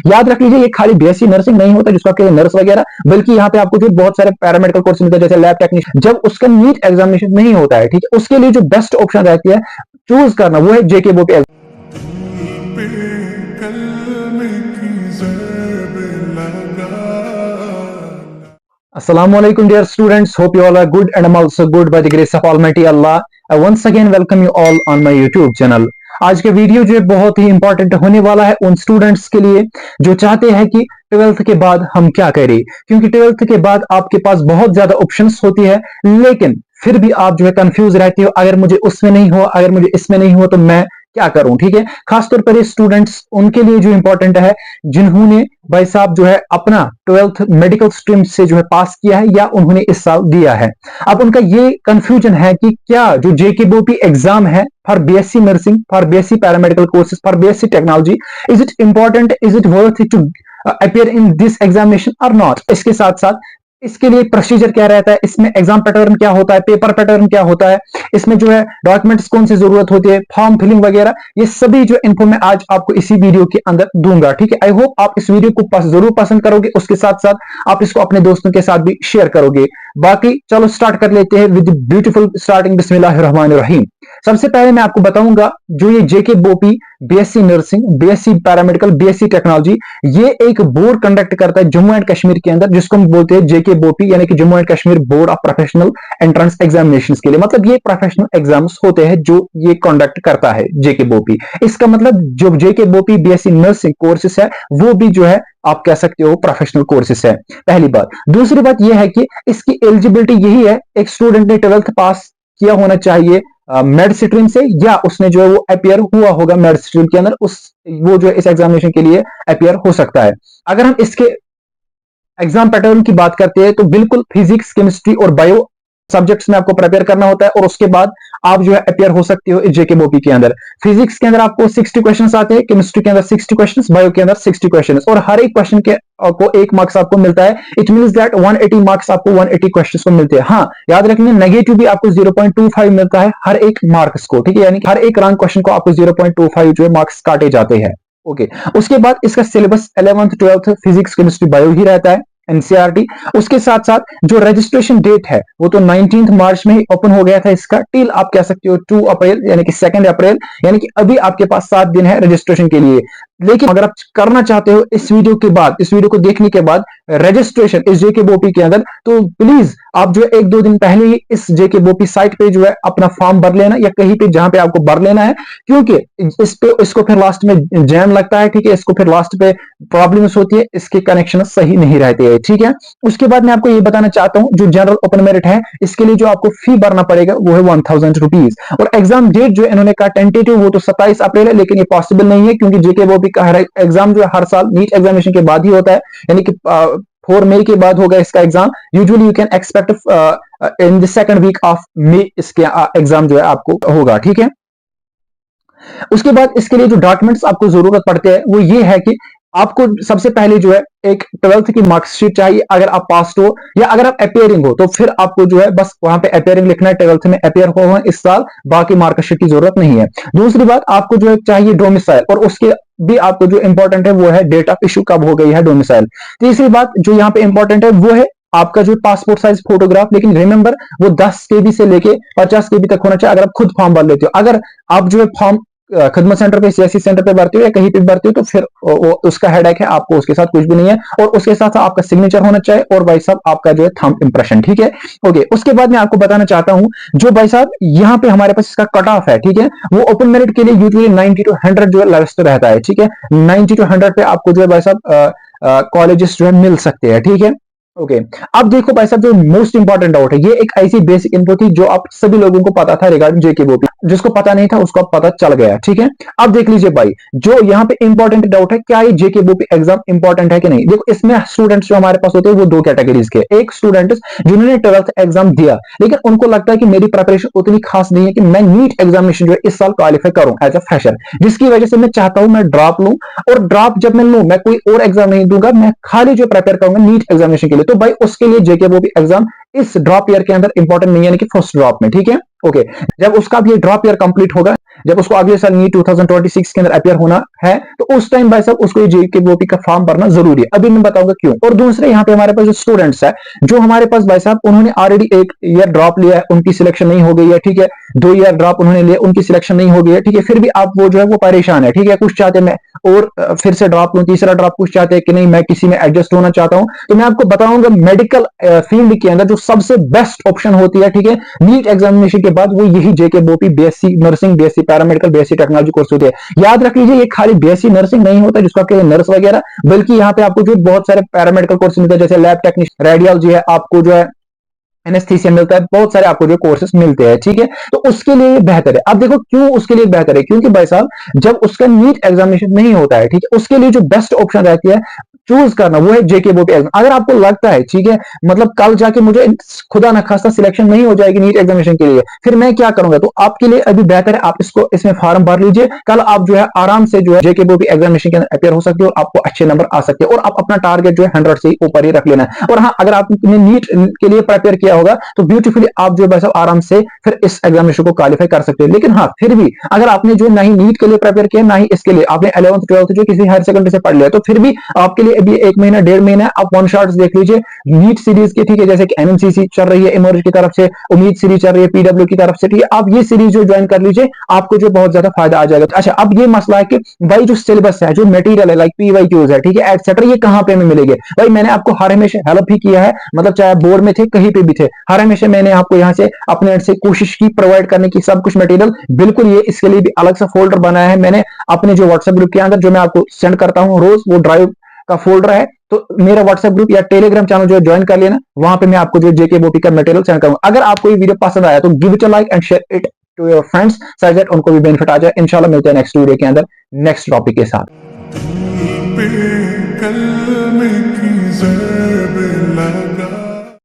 याद रख लीजिए, ये खाली बीएससी नर्सिंग नहीं होता जिसको आपके नर्स वगैरह, बल्कि यहाँ पे आपको जो बहुत सारे पैरामेडिकल कोर्स मिलते हैं जैसे लैब टेक्नीशियन, जब उसका नीट एग्जामिनेशन नहीं होता है, ठीक है, उसके लिए जो बेस्ट ऑप्शन रहती है चूज करना वो है जेके बोपी। Assalamualaikum dear students, hope you all are good and I'm also good by the grace of Almighty Allah. I once again welcome you all on my YouTube channel. आज के video जो है बहुत ही इंपॉर्टेंट होने वाला है उन स्टूडेंट्स के लिए जो चाहते हैं कि ट्वेल्थ के बाद हम क्या करें, क्योंकि ट्वेल्थ के बाद आपके पास बहुत ज्यादा ऑप्शंस होती है, लेकिन फिर भी आप जो है कंफ्यूज रहते हो, अगर मुझे उसमें नहीं हुआ, अगर मुझे इसमें नहीं हुआ तो मैं क्या करूं। ठीक है, खासतौर पर ये स्टूडेंट्स उनके लिए जो इंपॉर्टेंट है जिन्होंने भाई साहब जो है अपना ट्वेल्थ मेडिकल स्ट्रीम से जो है पास किया है या उन्होंने इस साल दिया है। अब उनका ये कंफ्यूजन है कि क्या जो जेकेबीओपी एग्जाम है for BSc nursing, for BSc paramedical courses, for BSc technology, is it important, is it worth it to appear in this examination और नॉट। इसके साथ साथ इसके लिए प्रोसीजर क्या रहता है, इसमें एग्जाम पैटर्न क्या होता है, पेपर पैटर्न क्या होता है, इसमें जो है डॉक्यूमेंट्स कौन सी जरूरत होती है, फॉर्म फिलिंग वगैरह, ये सभी जो इन्फो मैं आज आपको इसी वीडियो के अंदर दूंगा। ठीक है, आई होप आप इस वीडियो को जरूर पसंद करोगे, उसके साथ साथ आप इसको अपने दोस्तों के साथ भी शेयर करोगे। बाकी चलो स्टार्ट कर लेते हैं विद ब्यूटीफुल स्टार्टिंग बिस्मिल्लाहिर्रहमानिर्रहीम। सबसे पहले मैं आपको बताऊंगा जो ये JKBOP BSc nursing, BSc paramedical, BSc technology, ये एक बोर्ड कंडक्ट करता है जम्मू एंड कश्मीर के अंदर, जिसको हम बोलते हैं जेकेबीओपी यानी कि Jammu and Kashmir board of professional entrance examinations के लिए। मतलब ये प्रोफेशनल एग्जाम्स होते हैं जो ये कंडक्ट करता है जेकेबीओपी। इसका मतलब जो जेकेबीओपी बीएससी नर्सिंग कोर्सेस है वो भी जो है आप कह सकते हो प्रोफेशनल कोर्सेस है, पहली बात। दूसरी बात यह है कि इसकी एलिजिबिलिटी यही है, एक स्टूडेंट ने ट्वेल्थ पास किया होना चाहिए मेड स्ट्रीम से, या उसने जो है वो अपियर हुआ होगा मेड स्ट्रीम के अंदर, उस वो जो है इस एग्जामिनेशन के लिए अपियर हो सकता है। अगर हम इसके एग्जाम पैटर्न की बात करते हैं तो बिल्कुल फिजिक्स, केमिस्ट्री और बायो सब्जेक्ट्स में आपको प्रिपेयर करना होता है और उसके बाद आप जो है अपियर हो सकते हो जेकेबीओपी के अंदर। फिजिक्स के अंदर आपको 60 क्वेश्चंस आते हैं, केमिस्ट्री के अंदर 60 क्वेश्चंस, बायो के अंदर 60 क्वेश्चंस, और हर एक क्वेश्चन के को 1 मार्क्स आपको मिलता है। इट मींस दैट 180 मार्क्स आपको 180 क्वेश्चंस को मिलते हैं। हाँ, याद रखना नेगेटिव भी आपको 0.25 मिलता है हर एक मार्क्स को। ठीक है, यानी कि हर एक रैंक क्वेश्चन को आपको 0.25 जो है मार्क्स काटे जाते हैं। ओके, उसके बाद इसका syllabus 11th 12th physics, chemistry, bio ही रहता है, एनसीईआरटी। उसके साथ साथ जो रजिस्ट्रेशन डेट है वो तो 19 मार्च में ही ओपन हो गया था इसका, टिल आप कह सकते हो 2 अप्रैल यानी कि 2 अप्रैल, यानी कि अभी आपके पास 7 दिन है रजिस्ट्रेशन के लिए। लेकिन अगर आप करना चाहते हो इस वीडियो के बाद, इस वीडियो को देखने के बाद रजिस्ट्रेशन इस जेकेबीओपी के अंदर, तो प्लीज आप जो है 1-2 दिन पहले ही इस जेकेबीओपी साइट पे जो है अपना फॉर्म भर लेना, या कहीं पे जहां पे आपको भर लेना है, क्योंकि इसको फिर लास्ट में जैम लगता है। ठीक है, इसको फिर लास्ट पे प्रॉब्लम्स होती है, इसके कनेक्शन सही नहीं रहते हैं। ठीक है, उसके बाद मैं आपको ये बताना चाहता हूं जो जनरल ओपन मेरिट है इसके लिए जो आपको फी भरना पड़ेगा वो है 1000 रुपीज, और एग्जाम डेट जो इन्होंने कहा टेंटेटिव वो तो 27 अप्रैल है, लेकिन ये पॉसिबल नहीं है क्योंकि जेकेबीओपी का हर एग्जाम जो है हर साल नीट एग्जामिनेशन के बाद ही होता है, यानी कि 4 मई के बाद होगा इसका exam. Usually you can expect in the second week of May इसके एग्जाम जो है आपको होगा। ठीक है, उसके बाद इसके लिए जो डॉक्यूमेंट्स आपको जरूरत पड़ते हैं वो ये है कि आपको सबसे पहले जो है एक ट्वेल्थ की मार्कशीट चाहिए अगर आप पास हो, या अगर आप अपियरिंग हो तो फिर आपको जो है बस वहां पे अपियरिंग लिखना है, ट्वेल्थ में अपियर हो इस साल, बाकी मार्कशीट की जरूरत नहीं है। दूसरी बात आपको जो है चाहिए डोमिसाइल, और उसके भी आपको जो इंपॉर्टेंट है वो है डेट ऑफ इशू कब हो गई है डोमिसाइल। तीसरी बात जो यहाँ पे इंपॉर्टेंट है वो है आपका जो पासपोर्ट साइज फोटोग्राफ, लेकिन रिमेंबर वो 10 केबी से लेके 50 केबी तक होना चाहिए अगर आप खुद फॉर्म भर लेते हो। अगर आप जो है फॉर्म खिदमत सेंटर पे, सीएससी सेंटर पे भरते हो या कहीं पे भरते हो तो फिर वो उसका हेडेक है, आपको उसके साथ कुछ भी नहीं है, और उसके साथ आपका सिग्नेचर होना चाहिए और भाई साहब आपका जो है थंब इंप्रेशन। ठीक है, ओके। उसके बाद मैं आपको बताना चाहता हूं जो भाई साहब यहाँ पे हमारे पास इसका कट ऑफ है, ठीक है, वो ओपन मेरिट के लिए यूजुअली 90 to 100 जो है लास्ट रहता है। ठीक है, 90 to 100 पे आपको जो है भाई साहब कॉलेजेस जो है मिल सकते हैं। ठीक है, ओके। अब देखो भाई साहब जो मोस्ट इंपॉर्टेंट डाउट है, ये एक ऐसी बेसिक इन्फो थी जो आप सभी लोगों को पता था रिगार्डिंग जेकेबीओपी, जिसको पता नहीं था उसको पता चल गया। ठीक है, अब देख लीजिए भाई जो यहाँ पे इंपॉर्टेंट डाउट है, क्या ये जेकेबीओपी एग्जाम इंपॉर्टेंट है कि नहीं। देखो इसमें स्टूडेंट्स जो हमारे पास होते हैं वो 2 कैटेगरीज के, एक स्टूडेंट्स जिन्होंने 12th एग्जाम दिया लेकिन उनको लगता है कि मेरी प्रिपरेशन उतनी खास नहीं है कि मैं नीट एग्जामिनेशन जो है इस साल क्वालिफाई करूं एज अ फ्रेशर, जिसकी वजह से मैं चाहता हूं मैं ड्रॉप लूं, और ड्रॉप जब मैं लूं मैं कोई और एग्जाम नहीं दूंगा, मैं खाली जो प्रिपेयर करूंगा नीट एग्जामिनेशन के लिए। तो भाई उसके लिए जेकेबीओपी एग्जाम इस ड्रॉप ईयर के अंदर इंपॉर्टेंट नहीं है, यानी कि फर्स्ट ड्रॉप में। ठीक है, ओके। जब उसका भी ड्रॉप ईयर कंप्लीट होगा जब उसको अगले साल नीट 2026 के अंदर अपियर होना है, तो उस टाइम भाई साहब उसको JKBOP का फॉर्म भरना जरूरी है। अभी मैं बताऊंगा क्यों। और दूसरे यहाँ पे हमारे पास जो स्टूडेंट्स है, जो हमारे पास भाई साहब उन्होंने ऑलरेडी 1 ईयर ड्रॉप लिया है, उनकी सिलेक्शन नहीं हो गई है, ठीक है, 2 ईयर ड्रॉप उन्होंने लिया, उनकी सिलेक्शन नहीं हो गई है, ठीक है, फिर भी आप वो जो है वो परेशान है, ठीक है, कुछ चाहते मैं और फिर से ड्रॉप लूं, तीसरा ड्रॉप, कुछ चाहते हैं कि नहीं मैं किसी में एडजस्ट होना चाहता हूं, तो मैं आपको बताऊंगा मेडिकल फील्ड के अंदर जो सबसे बेस्ट ऑप्शन होती है, ठीक है, नीट एग्जामिनेशन के बाद, वो यही JKBOP BSc nursing, BSc paramedical, BSc technology course होते हैं। याद रख लीजिए, ये खाली BSc नर्सिंग नहीं होता जिसका कि नर्स वगैरह, बल्कि यहाँ पे आपको जो बहुत सारे पैरामेडिकल कोर्स मिलते हैं, जैसे लैब टेक्नीशियन, रेडियोलॉजी है, आपको जो है एनेस्थीसिया मिलता है, बहुत सारे आपको जो कोर्सेस मिलते हैं, ठीक है, तो उसके लिए बेहतर है। अब देखो क्यों उसके लिए बेहतर है, क्योंकि भाई साहब जब उसका नीट एग्जामिनेशन नहीं होता है, ठीक है, उसके लिए जो बेस्ट ऑप्शन रहती है चूज करना, वो है JKBOP एग्जाम। अगर आपको लगता है, ठीक है, मतलब कल जाके मुझे खुदा न खास्ता सिलेक्शन नहीं हो जाएगी नीट एग्जामिनेशन के लिए, फिर मैं क्या करूंगा, तो आपके लिए अभी बेहतर है आप इसको इसमें फॉर्म भर लीजिए, कल आप जो है आराम से जो है JKBOP एग्जामिनेशन के अंदर अपियर हो सकते हो, आपको अच्छे नंबर आ सकते हैं, और आप अपना टारगेट जो है 100 से ऊपर ही रख लेना है। और हाँ, अगर आपने नीट के लिए प्रिपेयर किया होगा तो ब्यूटीफुली आप जो है आराम से फिर इस एग्जामिनेशन को क्वालिफाई कर सकते हो। लेकिन हाँ, फिर भी अगर आपने जो ना ही नीट के लिए प्रिपेयर किया, ना ही इसके लिए, आपने 11th 12th जो किसी हायर सेकेंडरी से पढ़ लिया, तो फिर भी आपके लिए अभी 1 महीना 1.5 महीना आप वन शॉट्स देख लीजिए नीट सीरीज के, ठीक है, जैसे कि NMCC चल रही है इमर्ज की तरफ से, उम्मीद सीरीज चल रही है PW की तरफ से, ठीक है, आप ये सीरीज जो ज्वाइन कर लीजिए, आपको जो बहुत ज्यादा फायदा आ जाएगा। अच्छा, अब ये मसला है कि भाई जो सिलेबस है, जो मटेरियल है, लाइक PYQs है, ठीक है, एटसेट्रा, ये कहां पे हमें मिलेंगे। भाई मैंने आपको हर हमेशा हेल्प ही किया है, मतलब चाहे बोर्ड में थे, कहीं पे भी थे, हर हमेशा मैंने आपको यहाँ से अपने एंड से कोशिश की प्रोवाइड करने की सब कुछ मटेरियल। बिल्कुल, ये इसके लिए भी अलग सा फोल्डर बनाया है मैंने अपने जो व्हाट्सएप ग्रुप के अंदर, जो मैं आपको सेंड करता हूं रोज, वो ड्राइव का फोल्डर है। तो मेरा व्हाट्सएप ग्रुप या टेलीग्राम चैनल जो ज्वाइन कर लेना, वहां पे मैं आपको जो JKBOP का मटेरियल सेंड करूंगा। अगर आपको ये वीडियो पसंद आया तो give it a like and share it to your friends, so that उनको भी बेनिफिट आ जाए। इंशाल्लाह मिलते हैं नेक्स्ट वीडियो के अंदर नेक्स्ट टॉपिक के साथ।